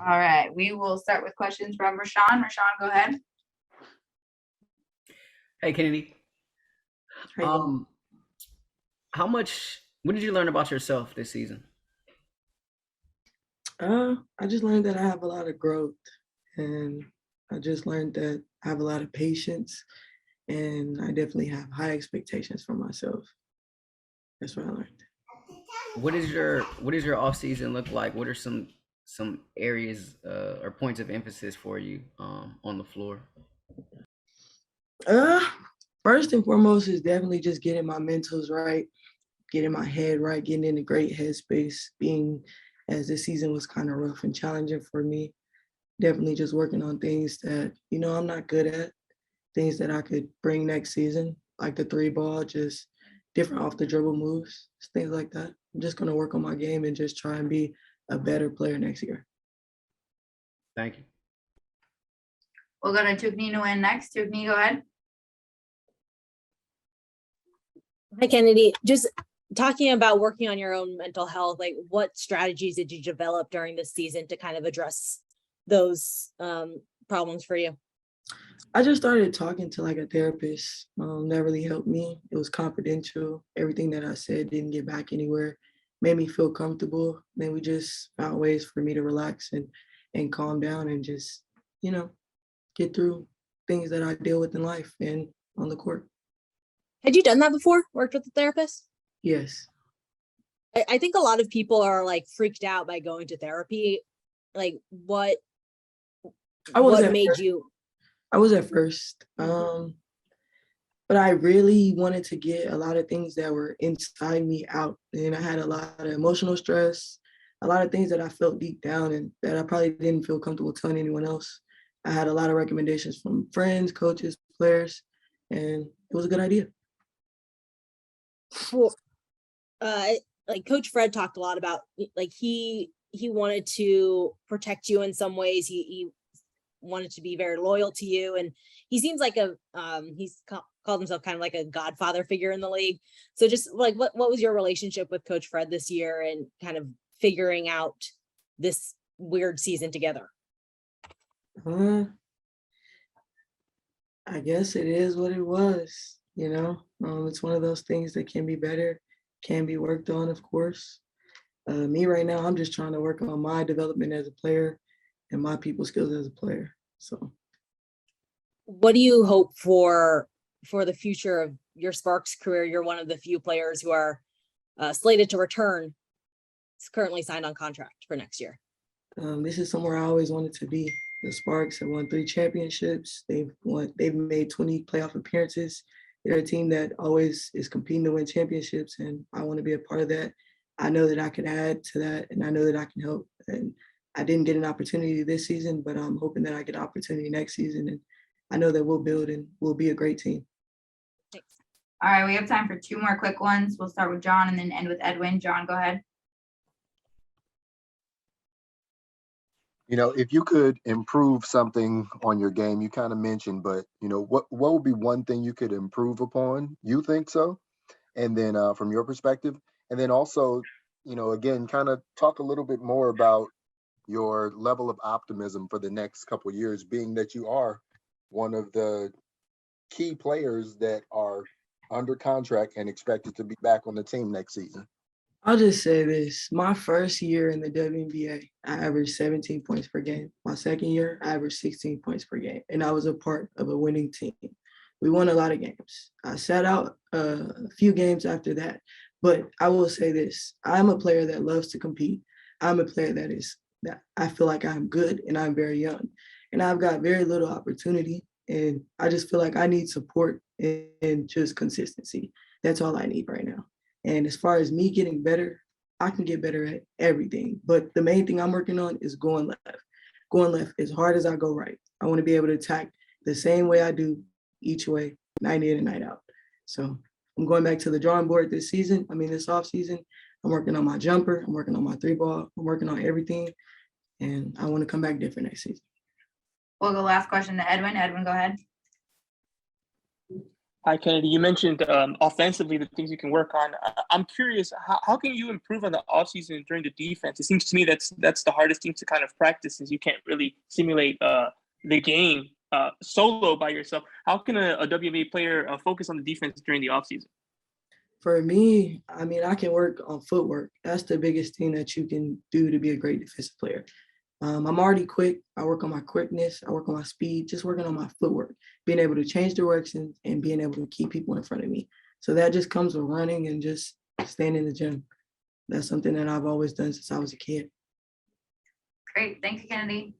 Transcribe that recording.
All right, we will start with questions from Rashawn. Rashawn, go ahead. Hey, Kennedy. How you doing? What did you learn about yourself this season? I just learned that I have a lot of growth, and I just learned that I have a lot of patience, and I definitely have high expectations for myself. That's what I learned. What does your off season look like? What are some areas or points of emphasis for you on the floor? Uh, First and foremost is definitely just getting my mentals right, getting my head right, getting in a great headspace, being as this season was kind of rough and challenging for me. Definitely just working on things that, I'm not good at, things that I could bring next season, like the three ball, just different off the dribble moves, things like that. I'm just going to work on my game and just try and be a better player next year. Thank you. We'll go to Tugni Nguyen next. Tugni, go ahead. Hi, Kennedy. Just talking about working on your own mental health, like what strategies did you develop during this season to kind of address those problems for you? I just started talking to like a therapist. That really helped me. It was confidential. Everything that I said didn't get back anywhere. Made me feel comfortable. Then we just found ways for me to relax and calm down and just, get through things that I deal with in life and on the court. Had you done that before? Worked with a therapist? Yes. I think a lot of people are like freaked out by going to therapy. Like what made you? I was at first, but I really wanted to get a lot of things that were inside me out. And I had a lot of emotional stress, a lot of things that I felt deep down and that I probably didn't feel comfortable telling anyone else. I had a lot of recommendations from friends, coaches, players, and it was a good idea. Well, like Coach Fred talked a lot about, like he wanted to protect you in some ways. He wanted to be very loyal to you, and he seems like he's called himself kind of like a godfather figure in the league. So just like what was your relationship with Coach Fred this year and kind of figuring out this weird season together? I guess it is what it was, it's one of those things that can be better, can be worked on, of course. Me right now, I'm just trying to work on my development as a player and my people skills as a player. So what do you hope for the future of your Sparks career? You're one of the few players who are slated to return. It's currently signed on contract for next year. This is somewhere I always wanted to be. The Sparks have won 3 championships. They've made 20 playoff appearances. They're a team that always is competing to win championships, and I want to be a part of that. I know that I can add to that, and I know that I can help. And I didn't get an opportunity this season, but I'm hoping that I get an opportunity next season. And I know that we'll build and we'll be a great team. Thanks. All right, we have time for 2 more quick ones. We'll start with John and then end with Edwin. John, go ahead. If you could improve something on your game, you kind of mentioned, but what would be one thing you could improve upon? You think so? And then from your perspective, and then also, again, kind of talk a little bit more about your level of optimism for the next couple of years, being that you are one of the key players that are under contract and expected to be back on the team next season. I'll just say this. My first year in the WNBA, I averaged 17 points per game. My second year, I averaged 16 points per game, and I was a part of a winning team. We won a lot of games. I sat out a few games after that, but I will say this. I'm a player that loves to compete. I'm a player that I feel like I'm good and I'm very young, and I've got very little opportunity, and I just feel like I need support and just consistency. That's all I need right now. And as far as me getting better, I can get better at everything. But the main thing I'm working on is going left as hard as I go right. I want to be able to attack the same way I do each way, night in and night out. So I'm going back to the drawing board this off season. I'm working on my jumper. I'm working on my 3-ball. I'm working on everything. And I want to come back different next season. We'll go last question to Edwin. Edwin, go ahead. Hi, Kennedy. You mentioned offensively the things you can work on. I'm curious, how can you improve on the offseason during the defense? It seems to me that's the hardest thing to kind of practice, since you can't really simulate the game solo by yourself. How can a WNBA player focus on the defense during the offseason? For me, I mean, I can work on footwork. That's the biggest thing that you can do to be a great defensive player. I'm already quick. I work on my quickness. I work on my speed, just working on my footwork, being able to change directions and being able to keep people in front of me. So that just comes with running and just staying in the gym. That's something that I've always done since I was a kid. Great. Thank you, Kennedy.